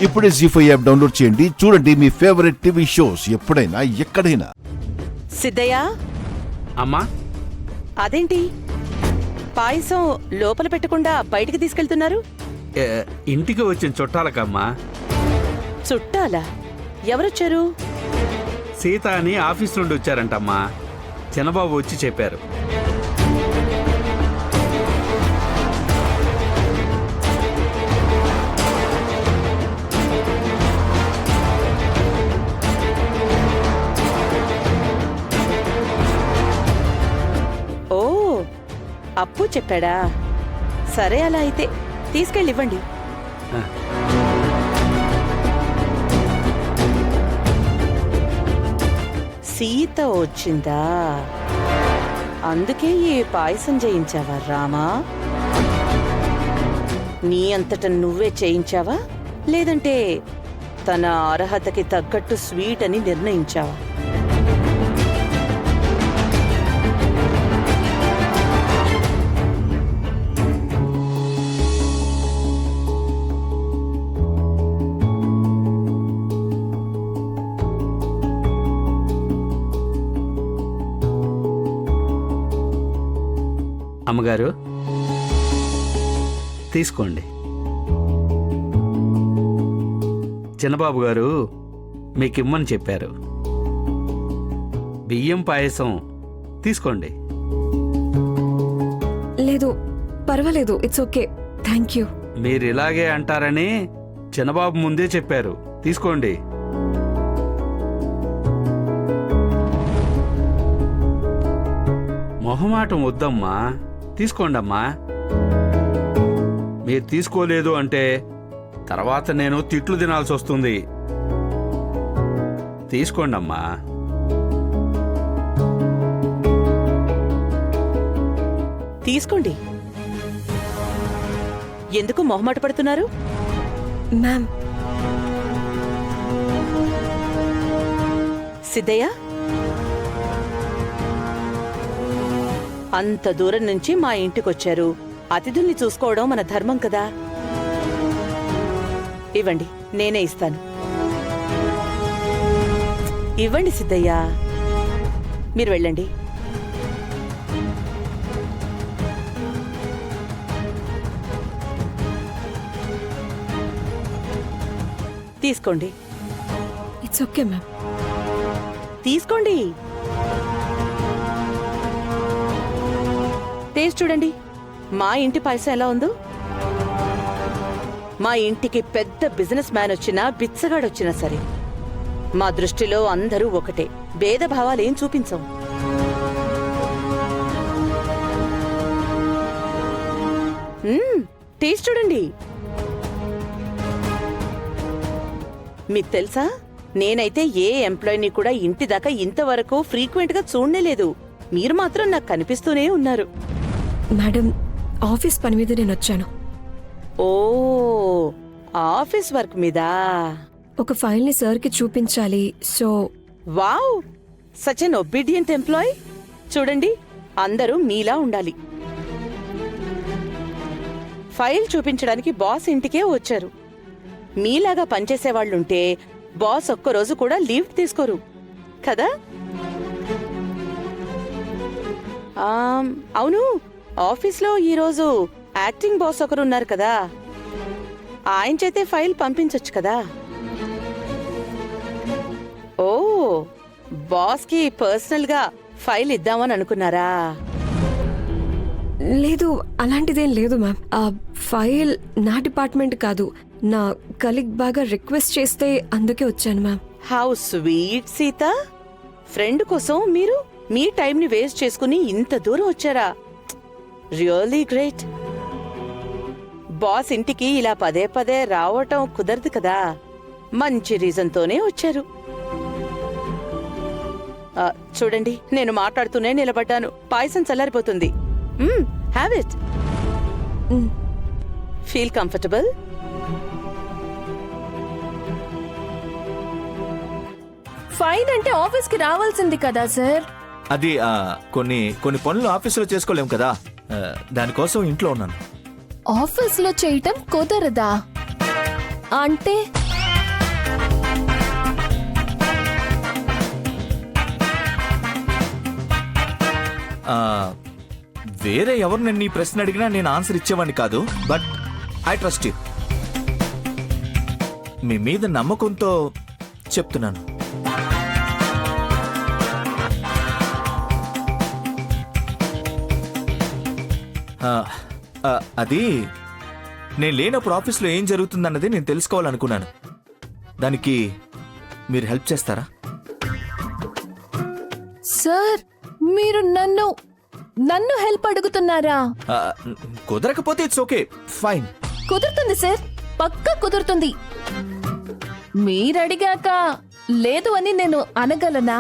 ఇప్పుడే జీ5 app download చేయండి. చూడండి మీ ఫేవరెట్ టీవీ షోస్ ఎప్పుడైనా ఎక్కడైనా. సిద్ధయ్య, అమ్మా, అదేంటి పాయసం లోపల పెట్టకుండా బయటికి తీసుకెళ్తున్నారు? ఇంటికి వచ్చిన చుట్టాలకమ్మా. చుట్టాలా? ఎవరొచ్చారు? సీత అని ఆఫీస్ నుండి వచ్చారంటమ్మా. చిన్నబాబు వచ్చి చెప్పారు. ఓ, అప్పు చెప్పాడా? సరే, అలా అయితే తీసుకెళ్ళివ్వండి. సీత వచ్చిందా? అందుకే ఈ పాయసం చేయించావా రామా? నీ అంతట నువ్వే చేయించావా, లేదంటే తన అర్హతకి తగ్గట్టు స్వీట్ అని నిర్ణయించావా? అమ్మగారు, తీసుకోండి. చిన్నబాబు గారు మీకు ఇమ్మని చెప్పారు. బియ్యం పాయసం తీసుకోండి. లేదు, పర్వాలేదు, ఇట్స్ ఓకే, థ్యాంక్ యూ. మీరు ఇలాగే అంటారని చిన్నబాబు ముందే చెప్పారు. తీసుకోండి. మొహమాటం వద్దమ్మా, తీసుకోండమ్మా. మీరు తీసుకోలేదు అంటే తర్వాత నేను తిట్లు తినాల్సి వస్తుంది. తీసుకోండమ్మా. తీసుకోండి. ఎందుకు మొహమాట పడుతున్నారు? మ్యామ్. సిద్ధయ్య, అంత దూరం నుంచి మా ఇంటికొచ్చారు. అతిథుల్ని చూసుకోవడం మన ధర్మం కదా. ఇవ్వండి, నేనే ఇస్తాను. ఇవ్వండి సిద్ధయ్య, మీరు వెళ్ళండి. తీసుకోండి. It's okay ma'am. తీసుకోండి. టేస్ట్ చూడండి. మా ఇంటి పాయసం ఎలా ఉందో? మా ఇంటికి పెద్ద బిజినెస్ మ్యాన్ వచ్చినా, బిచ్చగాడొచ్చినా సరే మా దృష్టిలో అందరూ ఒకటే. భేదభావాలేం చూపించం. టేస్ట్ చూడండి. మీకు తెలుసా, నేనైతే ఏ ఎంప్లాయీని కూడా ఇంటి దాకా ఇంతవరకు ఫ్రీక్వెంట్ గా చూడలేదు. మీరు మాత్రం నాకు కనిపిస్తూనే ఉన్నారు. మేడం, ఆఫీస్ పని మీద నేను వచ్చాను. ఓ, ఆఫీస్ వర్క్ మీదా? ఒక ఫైల్ ని సార్ కి చూపించాలి. సో వావ్, సచ్ ఎన్ ఒబీడియంట్ ఎంప్లాయీ. చూడండి, అందరూ మీలా ఉండాలి. ఫైల్ చూపించడానికి బాస్ ఇంటికే వచ్చారు. మీలాగా పనిచేసేవాళ్లుంటే బాస్ ఒక్కరోజు కూడా లీవ్ తీసుకోరు కదా? అవును, ఆఫీస్లో ఈరోజు యాక్టింగ్ బాస్ ఒకరున్నారు కదా, ఆయన చేతే ఫైల్ పంపించొచ్చు కదా? ఓ, బాస్కి పర్సనల్ గా ఫైల్ ఇద్దామని అనుకున్నారా? లేదు, అలాంటిదేం లేదు మ్యామ్. ఆ ఫైల్ నా డిపార్ట్మెంట్ కాదు, నా కలీగ్ బాగా రిక్వెస్ట్ చేస్తే అందుకే వచ్చాను ma'am. How sweet Sita. Friend కోసం మీరు మీ టైంని వేస్ట్ చేసుకుని ఇంత దూరం వచ్చారా? Really great. బాస్ ఇంటికి ఇలా పదే పదే రావటం కుదరదు కదా. మంచి రీజన్తోనే వచ్చారు. చూడండి, నేను మాట్లాడుతూనే నిలబడ్డాను. పాయసం చల్లారిపోతుంది. Have it. Feel comfortable. Fine అంటే ఆఫీస్ కి రావాల్సింది కదా సార్. అది కొన్ని పనులు ఆఫీసులో చేసుకోలేం కదా, దానికోసం ఇంట్లో ఉన్నాను. ఆఫీస్ లో చేయటం కుదరదా? అంటే వేరే ఎవరు నన్ను ఈ ప్రశ్న అడిగినా నేను ఆన్సర్ ఇచ్చేవాడిని కాదు, బట్ ఐ ట్రస్ట్ యూ. మీ మీద నమ్మకంతో చెప్తున్నాను. అది నేను లేనప్పుడు ఆఫీస్లో ఏం జరుగుతుందన్నది నేను తెలుసుకోవాలనుకున్నాను. దానికి మీరు హెల్ప్ చేస్తారా? సార్, మీరు నన్ను హెల్ప్ అడుగుతున్నారా? కుదరకపోతే ఇట్స్ ఓకే, ఫైన్. కుదురుతుంది సార్, పక్కా కుదురుతుంది. మీరడిగాక లేదు అని నేను అనగలనా?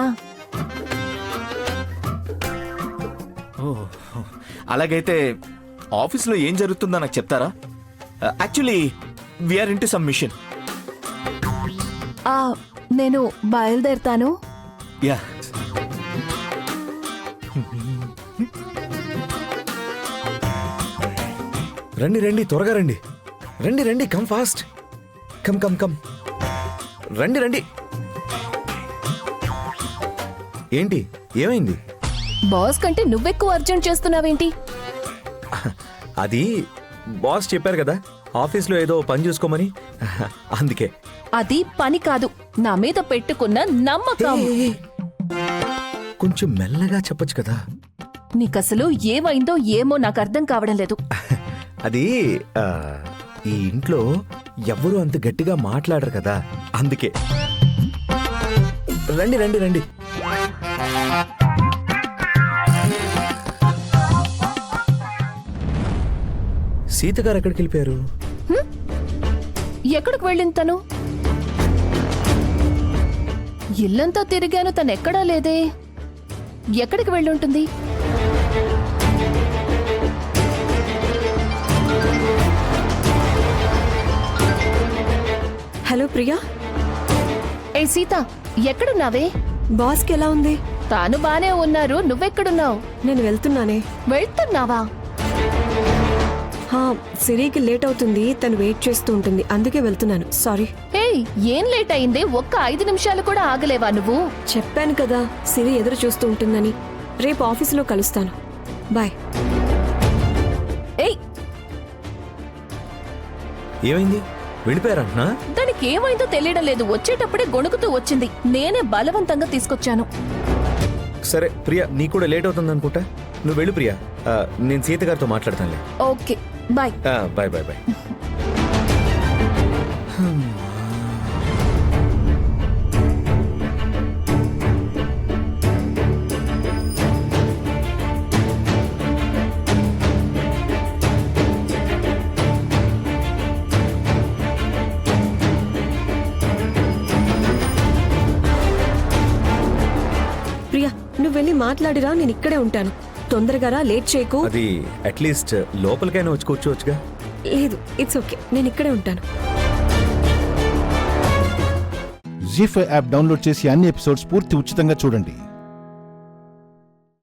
అలాగైతే ఆఫీస్లో ఏం జరుగుతుందో నాకు చెప్తారా? Actually we're into some mission. నేను బయలుదేరుతాను. యా. రండి రండి, త్వరగా రండి. రండి రండి, come fast. Come come come, రండి రండి. ఏంటి, ఏమైంది? బాస్ కంటే నువ్వెక్కువ అర్జెంట్ చేస్తున్నావేంటి? అది బాస్ చెప్పారు కదా, ఆఫీస్లో ఏదో పని చూసుకోమని, అందుకే. అది పని కాదు, నా మీద పెట్టుకున్న నమ్మకం. కొంచెం మెల్లగా చెప్పొచ్చు కదా. నీకసలు ఏమైందో ఏమో నాకు అర్థం కావడం లేదు. అది ఈ ఇంట్లో ఎవ్వరూ అంత గట్టిగా మాట్లాడరు కదా, అందుకే. రండి రండి రండి. సీత గారు ఎక్కడికి వెళ్ళిపోయారు? ఎక్కడికి వెళ్ళింది తను? ఇల్లంతా తిరిగాను, తను ఎక్కడా లేదే. ఎక్కడికి వెళ్ళుంటుంది? హలో ప్రియా. ఏ సీత, ఎక్కడున్నావే? బాస్కి ఎలా ఉంది? తాను బానే ఉన్నారు, నువ్వెక్కడున్నావు? నేను వెళ్తున్నానే. వెళ్తున్నావా? సిరికి లేట్ అవుతుంది, తను వెయిట్ చేస్తూ ఉంటుంది, అందుకే వెళ్తున్నాను. సారీ. ఏయ్, ఏం లేట్ అయింది? ఒక్క 5 నిమిషాలు కూడా ఆగలేవా నువ్వు? చెప్పాను కదా, సిరి ఎదురు చూస్తూ ఉంటుందని. రేపు ఆఫీసులో కలుస్తాను. బాయ్. ఏయ్, ఏమైంది, వెళ్ళిపోయారంటున్నా? దానికి ఏమైందో తెలియడం లేదు, వచ్చేటప్పుడే గొణుకుతూ వచ్చింది. నేనే బలవంతంగా తీసుకొచ్చాను. సరే ప్రియా, నీ కూడా లేట్ అవుతుంది అనుకుంటా. నువ్వు వెళ్ళు ప్రియా, నేను సీత గారితో మాట్లాడతానులే. Okay, bye. Bye bye bye. Priya, నువ్వు వెళ్ళి మాట్లాడిరా, నేను ఇక్కడే ఉంటాను. తొందరగా రా, లేట్ చేయకు. అది అట్లీస్ట్ లోపలికైనా వచ్చి కూర్చోవచ్చుగా. లేదు, ఇట్స్ ఓకే, నేను ఇక్కడే ఉంటాను. జీ5 యాప్ డౌన్లోడ్ చేసి అన్ని ఎపిసోడ్స్ పూర్తి ఉచితంగా చూడండి.